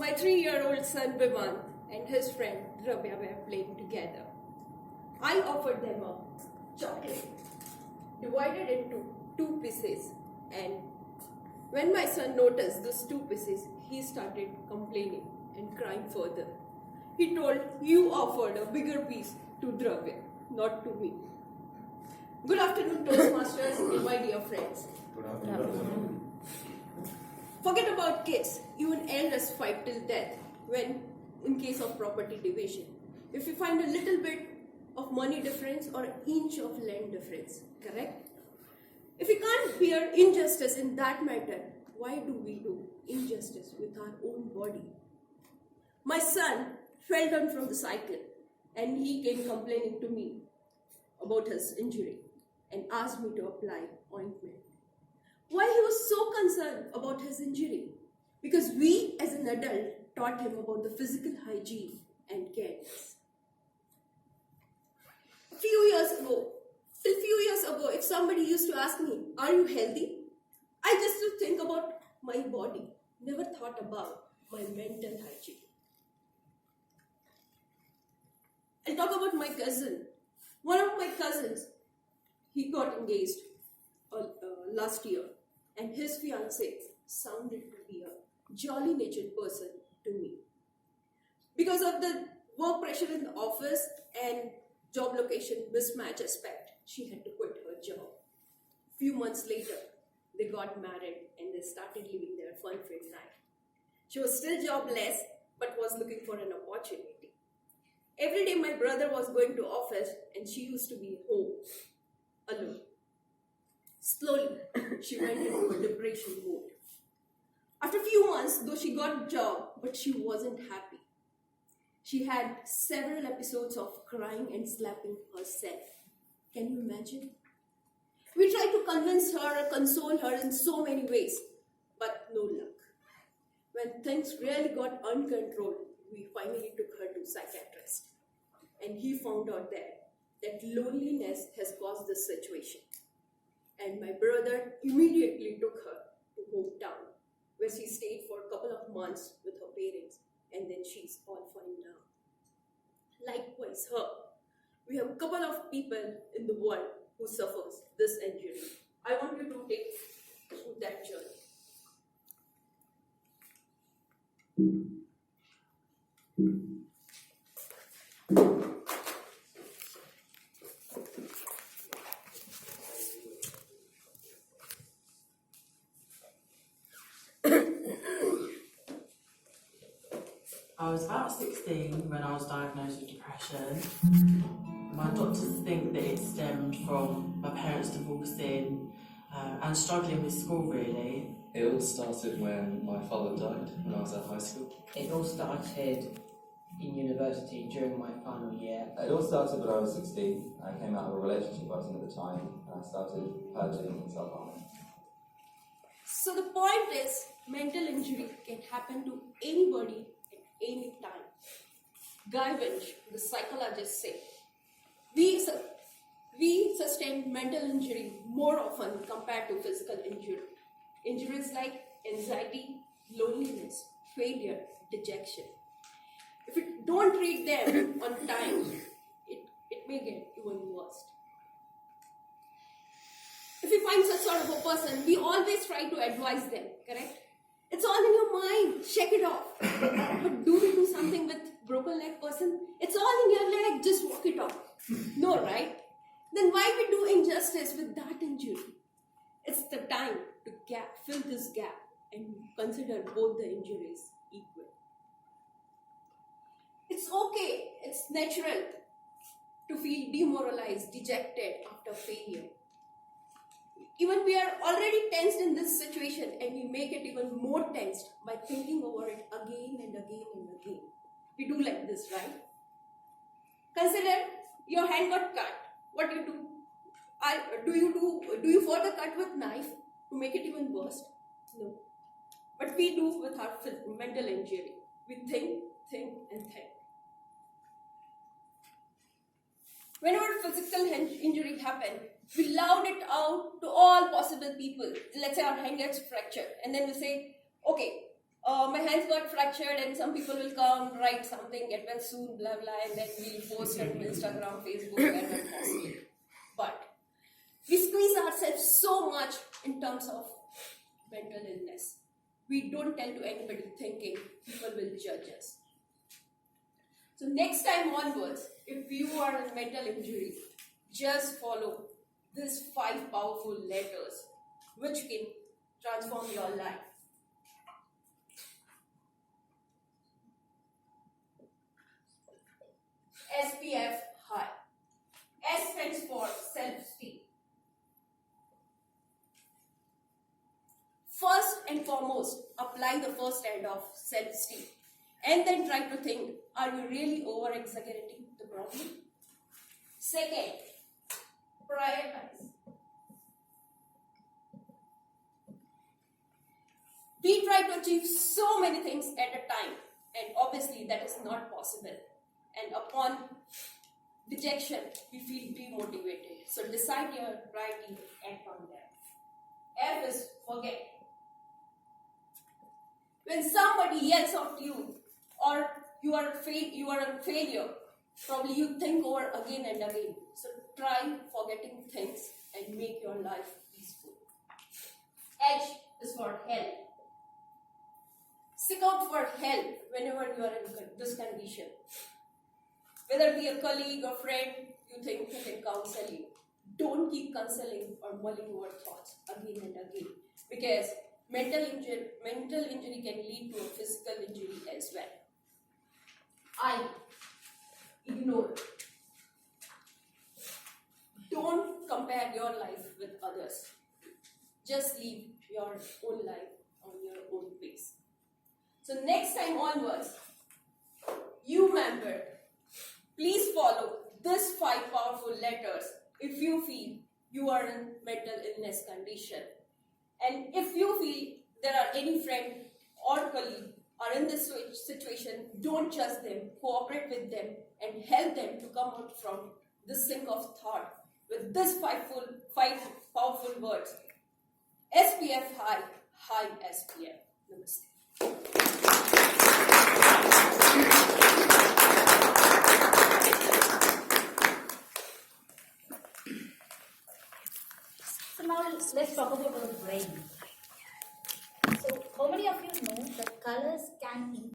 My 3-year-old son Biman and his friend Dravya were playing together. I offered them a chocolate, divided into 2 pieces, and when my son noticed those 2 pieces, he started complaining and crying further. He told, "You offered a bigger piece to Dravya, not to me." Good afternoon, Toastmasters and my dear friends. Good afternoon. Forget about kids, even elders fight till death when in case of property division. If you find a little bit of money difference or an inch of land difference, correct? If we can't bear injustice in that matter, why do we do injustice with our own body? My son fell down from the cycle and he came complaining to me about his injury and asked me to apply ointment. Why he was so concerned about his injury? Because we as an adult taught him about the physical hygiene and careness. Till few years ago, if somebody used to ask me, "Are you healthy?" I just used to think about my body, never thought about my mental hygiene. I'll talk about my cousin. One of my cousins, he got engaged last year, and his fiancée sounded to be a jolly natured person to me. Because of the work pressure in the office and job location mismatch aspect, she had to quit her job. Few months later, they got married and they started living their fun-filled life. She was still jobless, but was looking for an opportunity. Every day my brother was going to office and she used to be home alone. Slowly, she went into a depression mode. After a few months, though she got a job, but she wasn't happy. She had several episodes of crying and slapping herself. Can you imagine? We tried to convince her or console her in so many ways, but no luck. When things really got uncontrolled, we finally took her to a psychiatrist. And he found out that loneliness has caused this situation. And my brother immediately took her to hometown, where she stayed for a couple of months with her parents, and then she's all fine now. Likewise, her. We have a couple of people in the world who suffers this injury. I want you to take through that journey. I was about 16 when I was diagnosed with depression. My doctors think that it stemmed from my parents divorcing and struggling with school, really. It all started when my father died when I was at high school. It all started in university during my final year. It all started when I was 16. I came out of a relationship I was in at the time and I started purging and self-harming. So the point is, mental injury can happen to anybody at any time. Guy Winch, the psychologist, said, we sustain mental injury more often compared to physical injury. Injuries like anxiety, loneliness, failure, dejection. If we don't treat them on time, it may get even worse. If we find such sort of a person, we always try to advise them, correct? It's all in your mind, check it off. But do we do something with broken leg person? It's all in your leg, just walk it off. No, right? Then why we do injustice with that injury? It's the time to fill this gap and consider both the injuries equal. It's okay, it's natural to feel demoralized, dejected after failure. Even we are already tensed in this situation and we make it even more tensed by thinking over it again and again and again. We do like this, right? Consider your hand got cut. What do you do? Do you further cut with knife to make it even worse? No. But we do with our mental injury. We think, and think. Whenever physical injury happens, we loud it out to all possible people. Let's say our hand gets fractured, and then we say, "Okay, my hands got fractured, and some people will come, write something, get well soon, blah blah, and then we'll post it on Instagram, Facebook, and when possible. But we squeeze ourselves so much in terms of mental illness. We don't tell to anybody thinking people will judge us. So next time onwards, if you are in mental injury, just follow these 5 powerful letters which can transform your life. SPF high. S stands for self-esteem. First and foremost, apply the first end of self-esteem. And then try to think, are you really over-exaggerating the problem? Second, prioritize. We try to achieve so many things at a time, and obviously that is not possible. And upon dejection, we feel demotivated. So decide your priority, act on them. F is forget. When somebody yells at you, or you are a failure, probably you think over again and again. So try forgetting things and make your life peaceful. H is for help. Seek out for help whenever you are in this condition. Whether it be a colleague or friend, you think who can counsel you. Don't keep counseling or mulling over thoughts again and again, because mental injury can lead to a physical injury as well. I ignore. Don't compare your life with others. Just live your own life on your own pace. So next time onwards, you member, please follow these 5 powerful letters if you feel you are in mental illness condition. And if you feel there are any friend or colleague are in this situation, don't judge them, cooperate with them and help them to come out from this sink of thought with this 5 powerful words. SPF high, high SPF. Namaste.